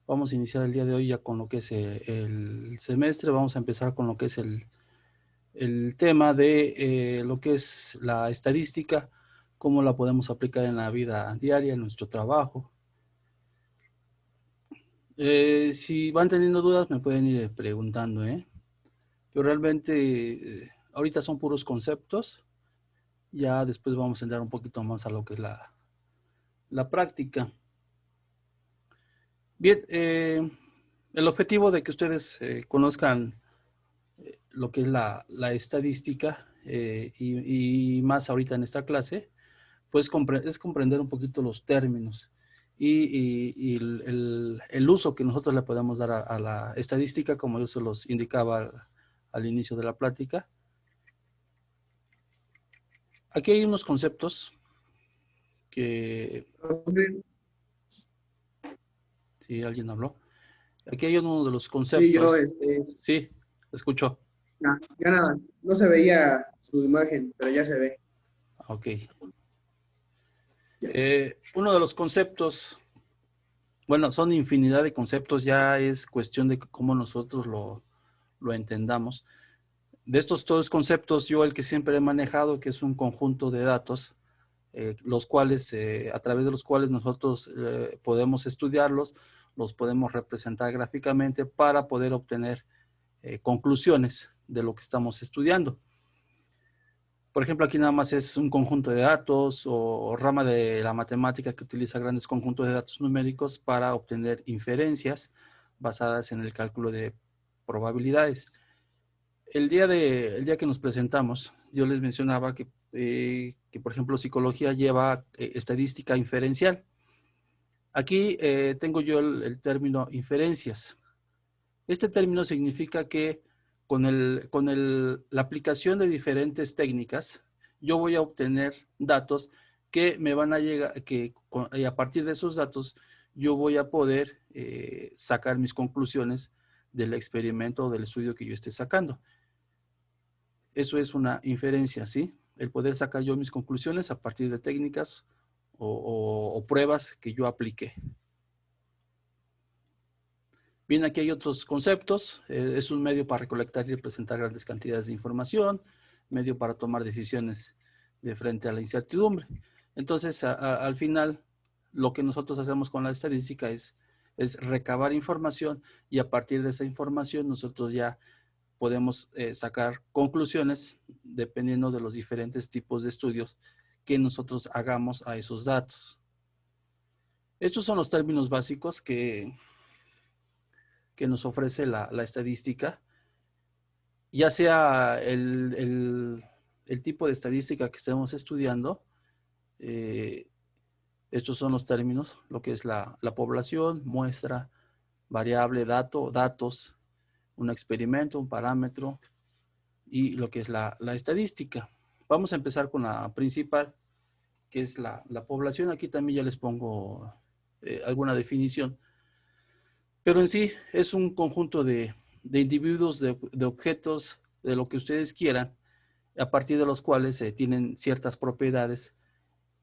Vamos a iniciar el día de hoy ya con lo que es el semestre. Vamos a empezar con lo que es el tema de lo que es la estadística, cómo la podemos aplicar en la vida diaria, en nuestro trabajo. Si van teniendo dudas, me pueden ir preguntando, Pero realmente ahorita son puros conceptos. Ya después vamos a entrar un poquito más a lo que es la práctica. Bien, el objetivo de que ustedes conozcan lo que es la estadística y más ahorita en esta clase, pues es comprender un poquito los términos y el uso que nosotros le podemos dar a la estadística, como yo se los indicaba al inicio de la plática. Aquí hay unos conceptos que... ¿Sí, alguien habló? Aquí hay uno de los Sí, yo, conceptos. Sí, escucho. ya nada, no se veía su imagen, pero ya se ve. Ok. Ya. Uno de los conceptos, bueno, son infinidad de conceptos, ya es cuestión de cómo nosotros lo entendamos. De estos todos conceptos, yo el que siempre he manejado, que es un conjunto de datos, los cuales, a través de los cuales nosotros podemos estudiarlos, los podemos representar gráficamente para poder obtener conclusiones de lo que estamos estudiando. Por ejemplo, aquí nada más es un conjunto de datos o rama de la matemática que utiliza grandes conjuntos de datos numéricos para obtener inferencias basadas en el cálculo de probabilidades. El día que nos presentamos, yo les mencionaba que por ejemplo, psicología lleva estadística inferencial. Aquí tengo yo el término inferencias. Este término significa que la aplicación de diferentes técnicas, yo voy a obtener datos que me van a llegar, y a partir de esos datos, yo voy a poder sacar mis conclusiones del experimento o del estudio que yo esté sacando. Eso es una inferencia, ¿sí? El poder sacar yo mis conclusiones a partir de técnicas o pruebas que yo apliqué. Bien, aquí hay otros conceptos. Es un medio para recolectar y representar grandes cantidades de información, medio para tomar decisiones de frente a la incertidumbre. Entonces, al final, lo que nosotros hacemos con la estadística es recabar información y a partir de esa información nosotros ya podemos sacar conclusiones dependiendo de los diferentes tipos de estudios que nosotros hagamos a esos datos. Estos son los términos básicos que nos ofrece la estadística, ya sea el tipo de estadística que estemos estudiando. Estos son los términos, lo que es la población, muestra, variable, dato, datos, un experimento, un parámetro y lo que es la estadística. Vamos a empezar con la principal, que es la población. Aquí también ya les pongo alguna definición. Pero en sí es un conjunto de individuos, de objetos, de lo que ustedes quieran, a partir de los cuales tienen ciertas propiedades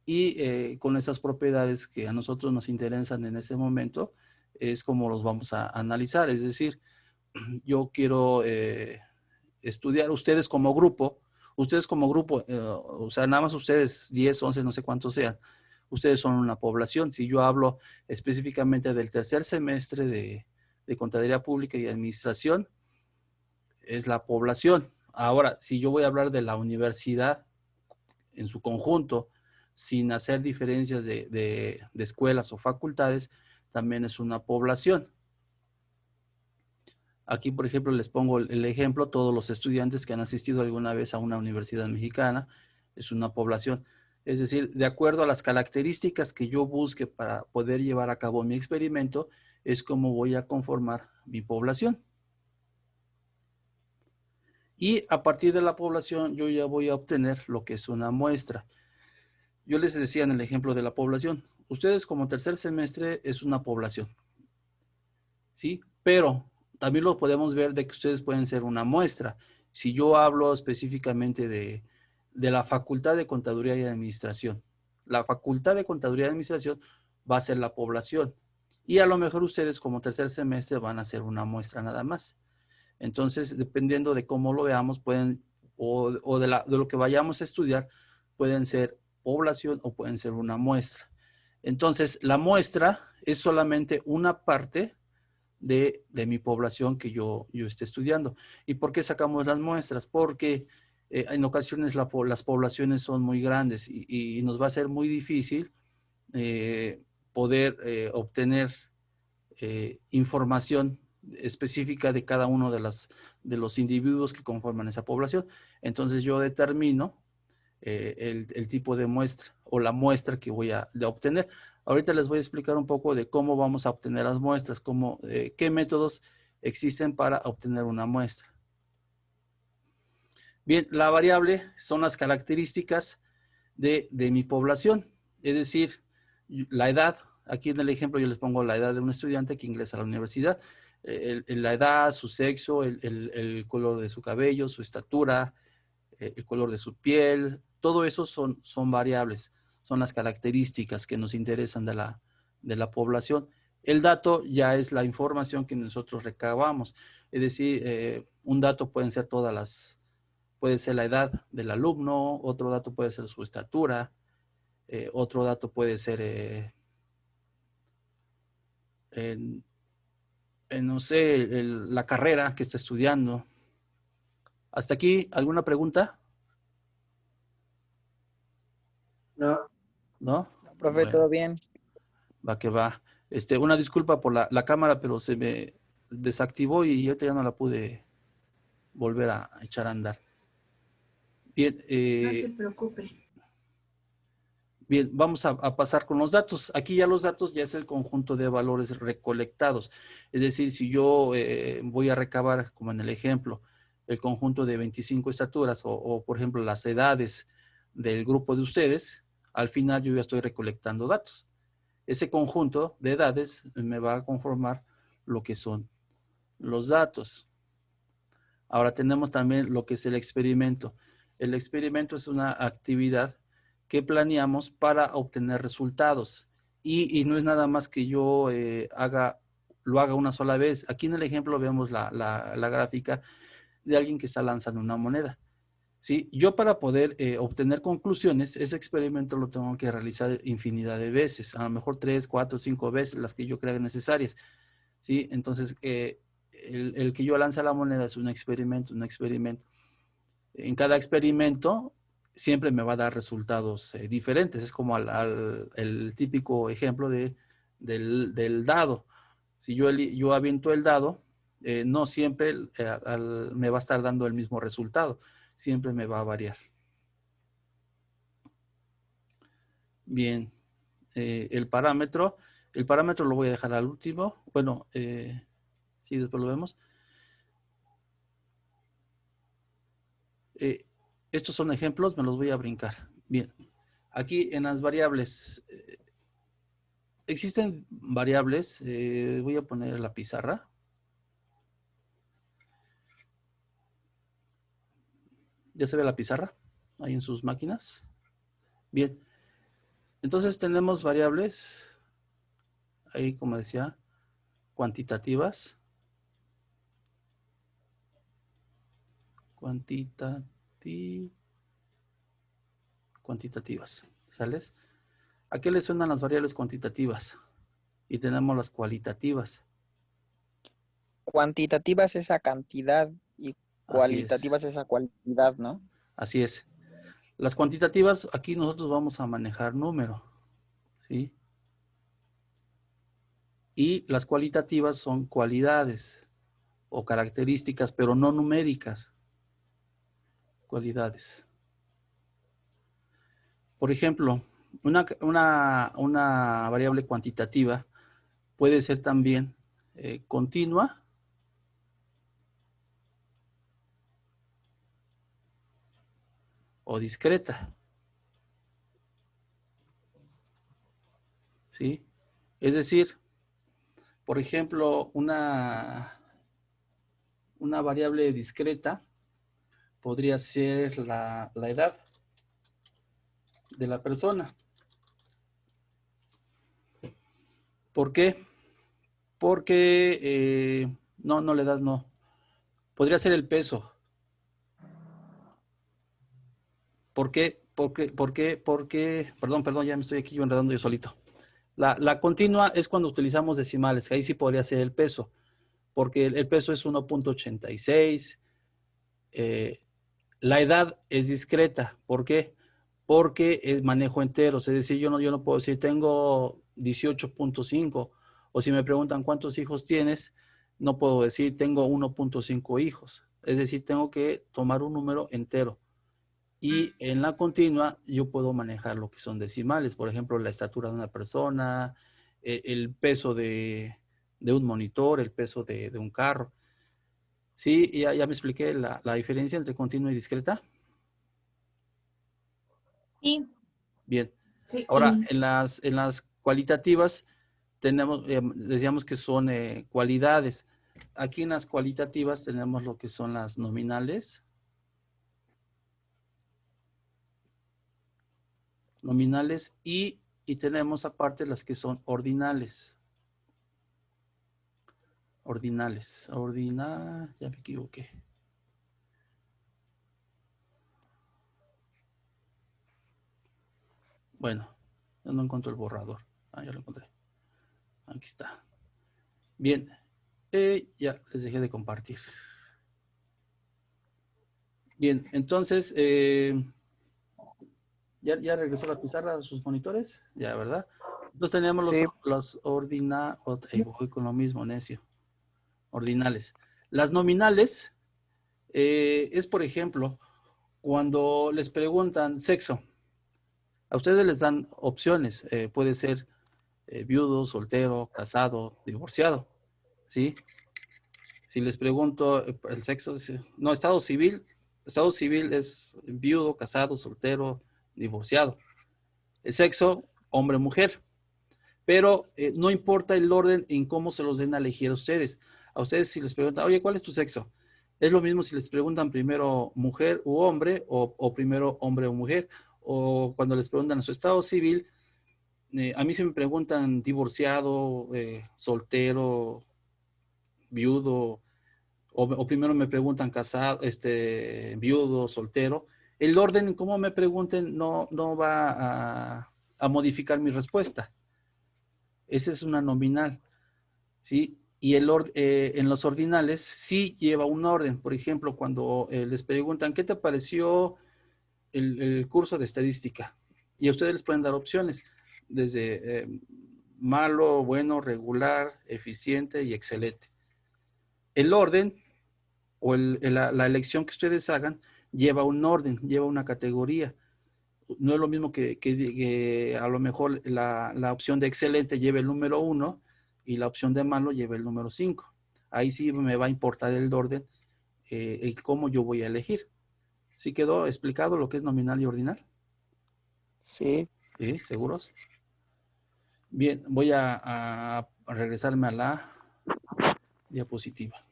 y con esas propiedades que a nosotros nos interesan en ese momento, es como los vamos a analizar. Es decir, yo quiero estudiar ustedes como grupo, o sea, nada más ustedes, 10, 11, no sé cuántos sean, ustedes son una población. Si yo hablo específicamente del tercer semestre de Contaduría Pública y Administración, es la población. Ahora, si yo voy a hablar de la universidad en su conjunto, sin hacer diferencias de escuelas o facultades, también es una población. Aquí, por ejemplo, les pongo el ejemplo, todos los estudiantes que han asistido alguna vez a una universidad mexicana, es una población. Es decir, de acuerdo a las características que yo busque para poder llevar a cabo mi experimento, es como voy a conformar mi población. Y a partir de la población, yo ya voy a obtener lo que es una muestra. Yo les decía en el ejemplo de la población, ustedes como tercer semestre es una población, ¿sí? Pero también lo podemos ver de que ustedes pueden ser una muestra. Si yo hablo específicamente de la Facultad de Contaduría y Administración, la Facultad de Contaduría y Administración va a ser la población. Y a lo mejor ustedes como tercer semestre van a hacer una muestra nada más. Entonces, dependiendo de cómo lo veamos, pueden, o de lo que vayamos a estudiar, pueden ser población o pueden ser una muestra. Entonces, la muestra es solamente una parte de mi población que yo esté estudiando. ¿Y por qué sacamos las muestras? Porque en ocasiones las poblaciones son muy grandes y nos va a ser muy difícil poder obtener información específica de cada uno de los individuos que conforman esa población. Entonces yo determino el tipo de muestra o la muestra que voy a obtener. Ahorita les voy a explicar un poco de cómo vamos a obtener las muestras, qué métodos existen para obtener una muestra. Bien, la variable son las características de mi población, es decir, la edad. Aquí en el ejemplo yo les pongo la edad de un estudiante que ingresa a la universidad, la edad, su sexo, el color de su cabello, su estatura, el color de su piel, todo eso son variables, son las características que nos interesan de la población. El dato ya es la información que nosotros recabamos, es decir, un dato puede ser la edad del alumno, otro dato puede ser su estatura, otro dato puede ser, no sé, la carrera que está estudiando. ¿Hasta aquí alguna pregunta? No. ¿No? No, profe, Bueno, todo bien. va que va. Una disculpa por la cámara, pero se me desactivó y ahorita ya no la pude volver a echar a andar. Bien, No se preocupe. bien, vamos a pasar con los datos. Aquí ya los datos ya es el conjunto de valores recolectados. Es decir, si yo voy a recabar, como en el ejemplo, el conjunto de 25 estaturas o, por ejemplo, las edades del grupo de ustedes, al final yo ya estoy recolectando datos. Ese conjunto de edades me va a conformar lo que son los datos. Ahora tenemos también lo que es el experimento. El experimento es una actividad que planeamos para obtener resultados. Y no es nada más que yo lo haga una sola vez. Aquí en el ejemplo vemos la gráfica de alguien que está lanzando una moneda. ¿Sí? Yo para poder obtener conclusiones, ese experimento lo tengo que realizar infinidad de veces, a lo mejor 3, 4, 5 veces, las que yo crea necesarias. ¿Sí? Entonces, el que yo lance la moneda es un experimento, un experimento. En cada experimento siempre me va a dar resultados diferentes. Es como el típico ejemplo del dado. Si yo aviento el dado, no siempre me va a estar dando el mismo resultado. Siempre me va a variar. Bien. El parámetro lo voy a dejar al último. Bueno, sí, después lo vemos. Estos son ejemplos, me los voy a brincar. Bien. Aquí en las variables, existen variables. Voy a poner la pizarra. ¿Ya se ve la pizarra? Ahí en sus máquinas. Bien. Entonces tenemos variables, ahí como decía, cuantitativas. Cuantitativas. ¿Sales? ¿A qué le suenan las variables cuantitativas? Y tenemos las cualitativas. Cuantitativa es esa cantidad y Así es. cualitativa es esa cualidad, ¿no? Así es. Las cuantitativas, aquí nosotros vamos a manejar número. ¿Sí? Y las cualitativas son cualidades o características, pero no numéricas. Cualidades. Por ejemplo, una variable cuantitativa puede ser también continua o discreta. ¿Sí? Es decir, por ejemplo, una variable discreta podría ser la edad de la persona. ¿Por qué? Porque, no, la edad no. Podría ser el peso. ¿Por qué? Porque, perdón, ya me estoy aquí yo enredando yo solito. La continua es cuando utilizamos decimales, que ahí sí podría ser el peso, porque el peso es 1.86. La edad es discreta. ¿Por qué? Porque es manejo enteros. Es decir, yo no puedo decir tengo 18.5. O si me preguntan cuántos hijos tienes, no puedo decir tengo 1.5 hijos. Es decir, tengo que tomar un número entero. Y en la continua yo puedo manejar lo que son decimales. Por ejemplo, la estatura de una persona, el peso de un monitor, el peso de un carro. Sí, ya me expliqué la diferencia entre continua y discreta. Sí, Bien. sí. Ahora, en las cualitativas tenemos, decíamos que son cualidades. Aquí en las cualitativas tenemos lo que son las nominales. Y tenemos aparte las que son ordinales. Ya me equivoqué. Bueno, ya no encuentro el borrador. Ya lo encontré. Aquí está. Bien, ya les dejé de compartir. Bien, entonces, ¿ya regresó la pizarra a sus monitores? Ya, ¿verdad? Entonces teníamos Sí. los voy con lo mismo, necio. Ordinales. Las nominales es, por ejemplo, cuando les preguntan sexo. A ustedes les dan opciones. Puede ser viudo, soltero, casado, divorciado. ¿Sí? Si les pregunto el sexo, no, estado civil es viudo, casado, soltero, divorciado. El sexo, hombre, mujer. Pero no importa el orden en cómo se los den a elegir a ustedes. A ustedes si les preguntan, oye, ¿cuál es tu sexo? Es lo mismo si les preguntan primero mujer u hombre o primero hombre o mujer. O cuando les preguntan a su estado civil, a mí se me preguntan divorciado, soltero, viudo, o primero me preguntan casado, viudo, soltero. El orden en cómo me pregunten no va a modificar mi respuesta. Esa es una nominal, ¿sí? Y en los ordinales sí lleva un orden. Por ejemplo, cuando les preguntan, ¿qué te pareció el curso de estadística? Y a ustedes les pueden dar opciones, desde malo, bueno, regular, eficiente y excelente. El orden o la elección que ustedes hagan lleva un orden, lleva una categoría. No es lo mismo que a lo mejor la opción de excelente lleve el número 1 y la opción de malo lleve el número 5. Ahí sí me va a importar el orden, el cómo yo voy a elegir. ¿Sí quedó explicado lo que es nominal y ordinal? Sí. ¿Sí? ¿Seguros? Bien, voy a regresarme a la diapositiva.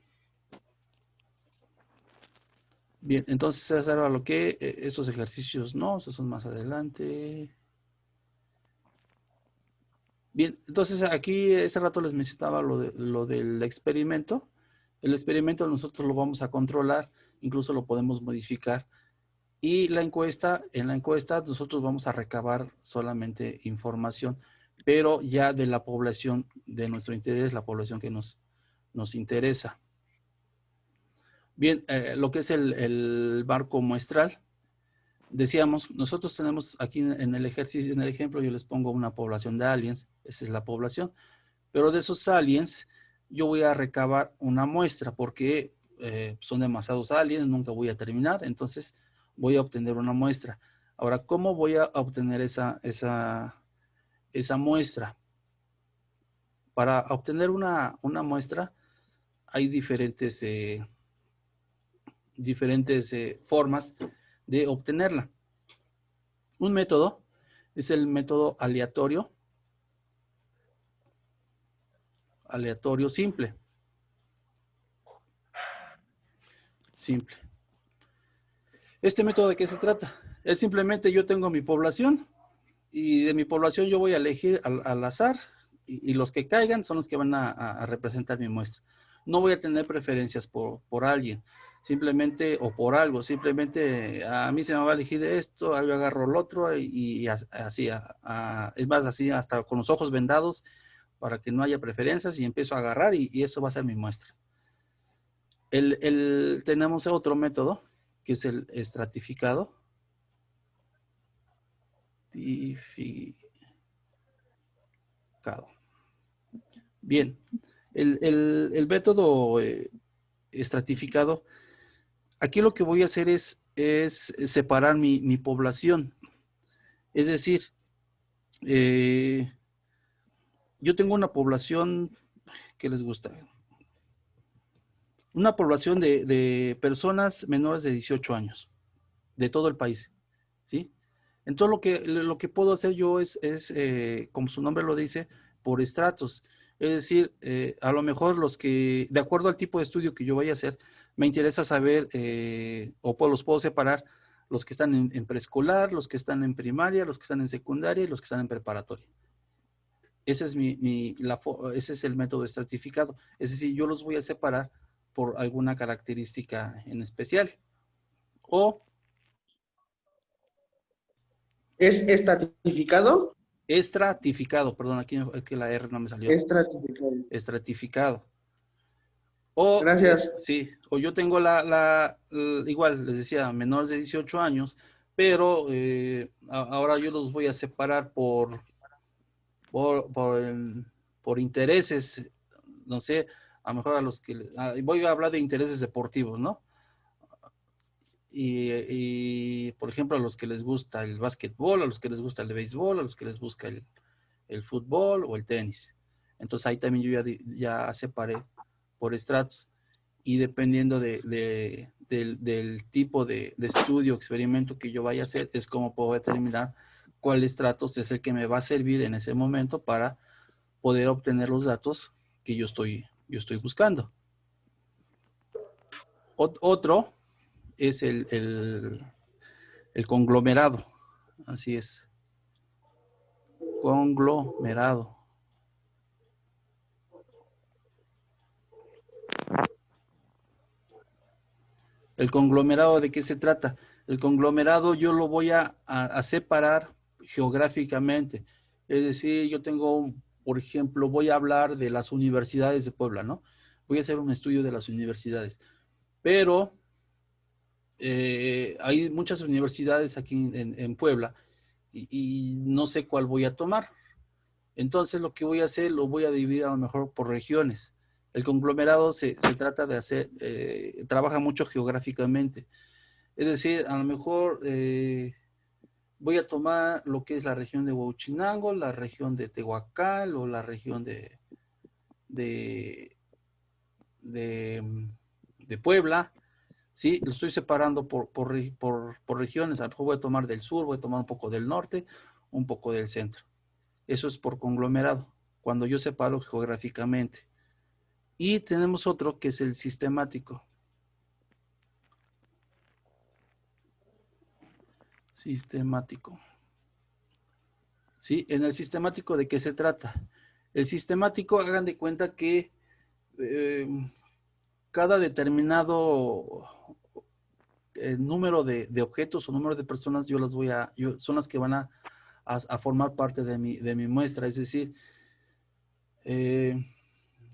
Bien, entonces eso era lo que estos ejercicios no, esos son más adelante. Bien, entonces aquí ese rato les mencionaba lo del experimento. El experimento nosotros lo vamos a controlar, incluso lo podemos modificar. Y en la encuesta nosotros vamos a recabar solamente información, pero ya de la población de nuestro interés, la población que nos interesa. Bien, lo que es el marco muestral. Decíamos, nosotros tenemos aquí en el ejercicio, en el ejemplo, yo les pongo una población de aliens, esa es la población, pero de esos aliens yo voy a recabar una muestra porque son demasiados aliens, nunca voy a terminar, entonces voy a obtener una muestra. Ahora, ¿cómo voy a obtener esa muestra? Para obtener una muestra hay diferentes formas de obtenerla. Un método es el método aleatorio simple. Simple. ¿Este método de qué se trata? Es simplemente yo tengo mi población y de mi población yo voy a elegir al azar y los que caigan son los que van a representar mi muestra. No voy a tener preferencias por alguien, simplemente, o por algo, simplemente a mí se me va a elegir esto, yo agarro el otro y así, es más, así hasta con los ojos vendados para que no haya preferencias y empiezo a agarrar y eso va a ser mi muestra. Tenemos otro método que es el estratificado. Bien, el método estratificado, aquí lo que voy a hacer es separar mi población. Es decir, yo tengo una población, ¿qué les gusta? Una población de personas menores de 18 años, de todo el país, ¿sí? Entonces lo que puedo hacer yo es como su nombre lo dice, por estratos. Es decir, a lo mejor los que, de acuerdo al tipo de estudio que yo vaya a hacer, me interesa saber, los puedo separar, los que están en preescolar, los que están en primaria, los que están en secundaria y los que están en preparatoria. Ese es, ese es el método estratificado. Es decir, yo los voy a separar por alguna característica en especial. O ¿Es estratificado? estratificado, perdón, aquí la R no me salió. Estratificado. Estratificado. O, Gracias. sí, o yo tengo igual, les decía, menores de 18 años, pero ahora yo los voy a separar por intereses, no sé, a lo mejor a los que, voy a hablar de intereses deportivos, ¿no? Y, por ejemplo, a los que les gusta el básquetbol, a los que les gusta el béisbol, a los que les gusta el fútbol o el tenis. Entonces ahí también yo ya separé por estratos y dependiendo del tipo de estudio, experimento que yo vaya a hacer, es como puedo determinar cuál estratos es el que me va a servir en ese momento para poder obtener los datos que yo estoy buscando. Otro es el conglomerado. Así es. Conglomerado. ¿El conglomerado de qué se trata? El conglomerado yo lo voy a separar geográficamente. Es decir, yo tengo, por ejemplo, voy a hablar de las universidades de Puebla, ¿no? Voy a hacer un estudio de las universidades. Pero hay muchas universidades aquí en Puebla y no sé cuál voy a tomar. Entonces lo que voy a hacer, lo voy a dividir a lo mejor por regiones. El conglomerado se trata de hacer, trabaja mucho geográficamente. Es decir, a lo mejor voy a tomar lo que es la región de Huachinango, la región de Tehuacán o la región de Puebla. ¿Sí? Lo estoy separando por regiones. A lo mejor voy a tomar del sur, voy a tomar un poco del norte, un poco del centro. Eso es por conglomerado, cuando yo separo geográficamente. Y tenemos otro que es el sistemático. Sistemático. ¿Sí? En el sistemático, ¿de qué se trata? El sistemático, hagan de cuenta que cada determinado número de objetos o número de personas, son las que van a formar parte de mi muestra. Es decir,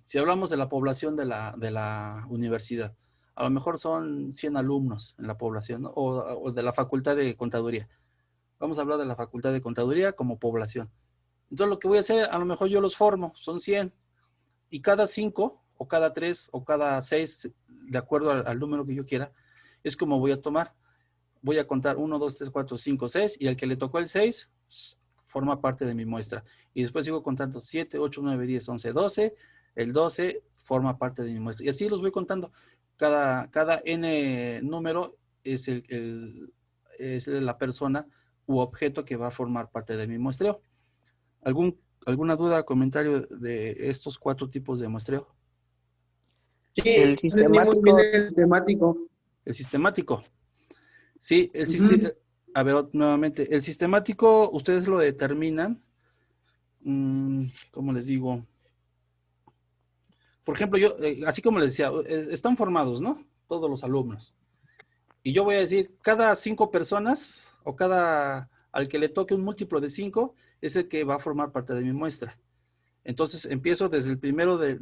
si hablamos de la población de la universidad, a lo mejor son 100 alumnos en la población, ¿no? o de la Facultad de Contaduría. Vamos a hablar de la Facultad de Contaduría como población. Entonces lo que voy a hacer, a lo mejor yo los formo, son 100, y cada 5 o cada 3 o cada 6, de acuerdo al número que yo quiera, es como voy a tomar. Voy a contar 1, 2, 3, 4, 5, 6, y al que le tocó el 6, forma parte de mi muestra. Y después sigo contando 7, 8, 9, 10, 11, 12, el 12 forma parte de mi muestra. Y así los voy contando. Cada n número es la persona u objeto que va a formar parte de mi muestreo. ¿Alguna duda o comentario de estos 4 tipos de muestreo? Sí, El entendí muy bien sistemático, el sistemático. El sistemático. Sí, a ver, nuevamente, el sistemático ustedes lo determinan ¿cómo les digo? Por ejemplo, yo, así como les decía, están formados, ¿no? Todos los alumnos. Y yo voy a decir, cada 5 personas o cada al que le toque un múltiplo de 5 es el que va a formar parte de mi muestra. Entonces empiezo desde el primero de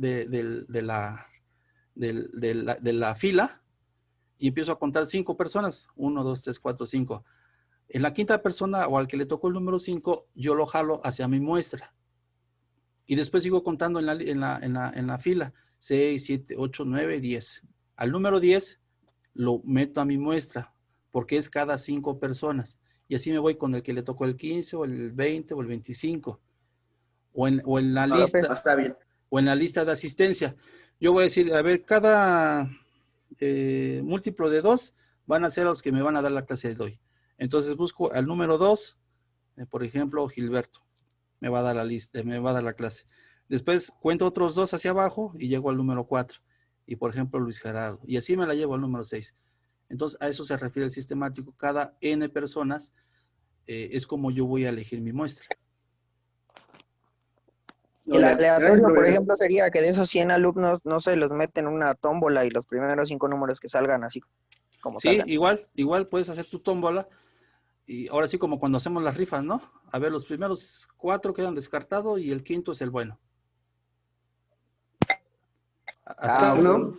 la fila y empiezo a contar 5 personas. 1, 2, 3, 4, 5. En la quinta persona o al que le tocó el número 5, yo lo jalo hacia mi muestra. Y después sigo contando en la fila. 6, 7, 8, 9, 10. Al número 10 lo meto a mi muestra, porque es cada 5 personas. Y así me voy con el que le tocó el 15 o el 20 o el 25. O en la Profe, lista, está bien. o en la lista de asistencia. Yo voy a decir, a ver, cada múltiplo de 2 van a ser los que me van a dar la clase de hoy. Entonces busco al número 2, por ejemplo, Gilberto. Me va a dar la lista, me va a dar la clase. Después cuento otros 2 hacia abajo y llego al número 4. Y por ejemplo, Luis Gerardo. Y así me la llevo al número 6. Entonces, a eso se refiere el sistemático. Cada N personas es como yo voy a elegir mi muestra. Y el Gracias, aleatorio, por profe. ejemplo, sería que de esos 100 alumnos, no sé, los meten en una tómbola y los primeros 5 números que salgan así como Sí, salgan. igual puedes hacer tu tómbola. Y ahora sí, como cuando hacemos las rifas, ¿no? A ver, los primeros 4 quedan descartados y el quinto es el bueno. Así, Ah, Ah, ok. ¿no?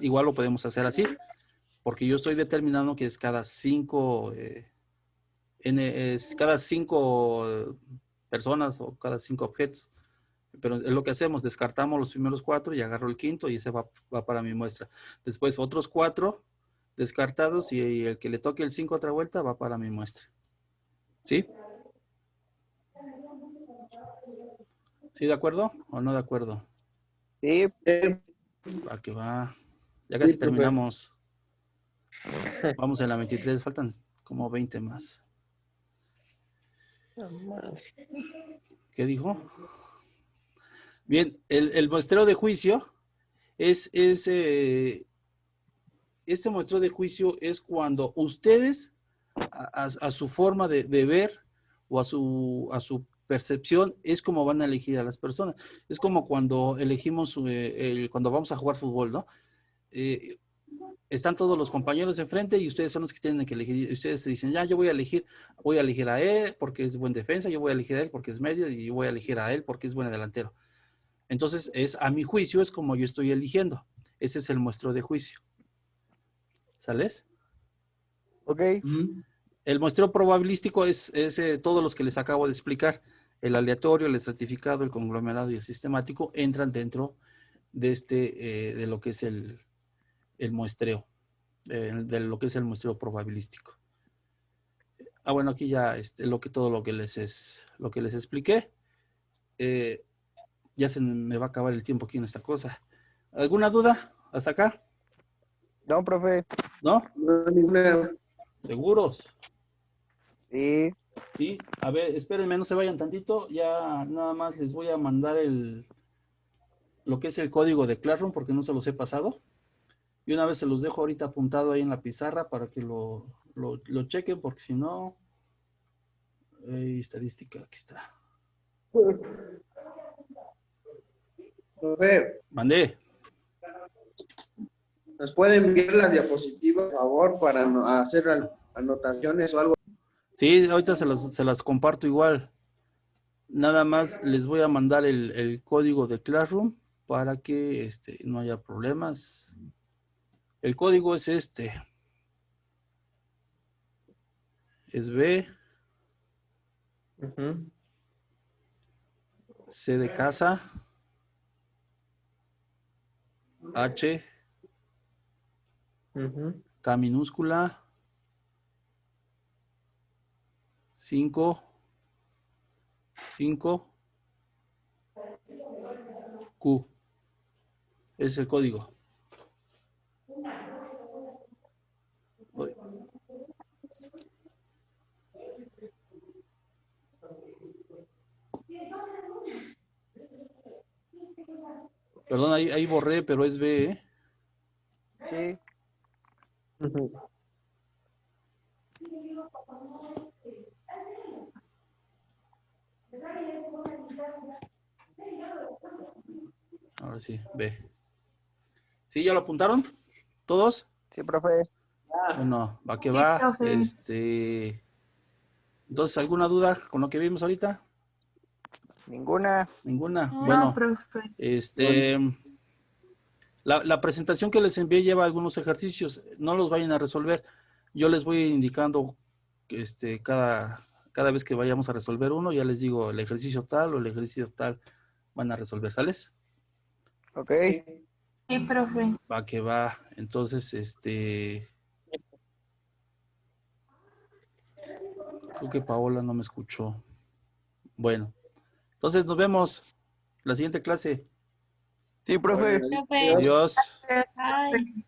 igual lo podemos hacer así, porque yo estoy determinando que es cada 5 es cada 5 personas o cada 5 objetos. Pero es lo que hacemos, descartamos los primeros 4 y agarro el quinto y ese va para mi muestra. Después otros 4 descartados y el que le toque el 5 otra vuelta va para mi muestra. ¿Sí? ¿Sí de acuerdo o no de acuerdo? Sí, Va que va. Ya Sí, casi profe. terminamos. Vamos en la 23, faltan como 20 más. ¿Qué dijo? Bien, el muestreo de juicio este muestreo de juicio es cuando ustedes, a su forma de ver o a su percepción, es como van a elegir a las personas. Es como cuando elegimos, cuando vamos a jugar fútbol, ¿no? Están todos los compañeros enfrente y ustedes son los que tienen que elegir. Ustedes se dicen, ya, yo voy a elegir a él porque es buen defensa, yo voy a elegir a él porque es medio y yo voy a elegir a él porque es buen delantero. Entonces, a mi juicio es como yo estoy eligiendo. Ese es el muestreo de juicio. ¿Sales? ok. Ujú. El muestreo probabilístico es todos los que les acabo de explicar. El aleatorio, el estratificado, el conglomerado y el sistemático entran dentro de lo que es el muestreo, de lo que es el muestreo probabilístico. Bueno, aquí ya todo lo que les expliqué. Ya se me va a acabar el tiempo aquí en esta cosa. ¿Alguna duda hasta acá? No, profe. ¿No? No, ninguna. ¿Seguros? Sí. Sí. A ver, espérenme, no se vayan tantito. Ya nada más les voy a mandar lo que es el código de Classroom porque no se los he pasado. Y una vez se los dejo ahorita apuntado ahí en la pizarra para que lo chequen porque si no... estadística, aquí está. Profe, Mandé. ¿nos puede enviar las diapositivas, por favor, para hacer anotaciones o algo? Sí, ahorita se las comparto igual. Nada más les voy a mandar el código de Classroom para que no haya problemas. El código es es B, Ujú, C de casa, H, ujú. K minúscula, 5, 5, Q. Ese es el código. Uy, perdón, ahí borré, pero es B, ¿eh? Sí. Ujú. Ahora sí, ve. ¿Sí, ya lo apuntaron? ¿Todos? Sí, profe. Bueno, va que Sí, va. profe. Entonces, ¿alguna duda con lo que vimos ahorita? Ninguna. Ninguna. No, Bueno, profe. la presentación que les envié lleva algunos ejercicios. No los vayan a resolver. Yo les voy indicando cada vez que vayamos a resolver uno, ya les digo el ejercicio tal o el ejercicio tal van a resolver, ¿sales? Ok. Sí, profe. Va que va. Entonces, creo que Paola no me escuchó. Bueno, entonces nos vemos la siguiente clase. Sí, profe. Bueno, Profe. Adiós. Ay.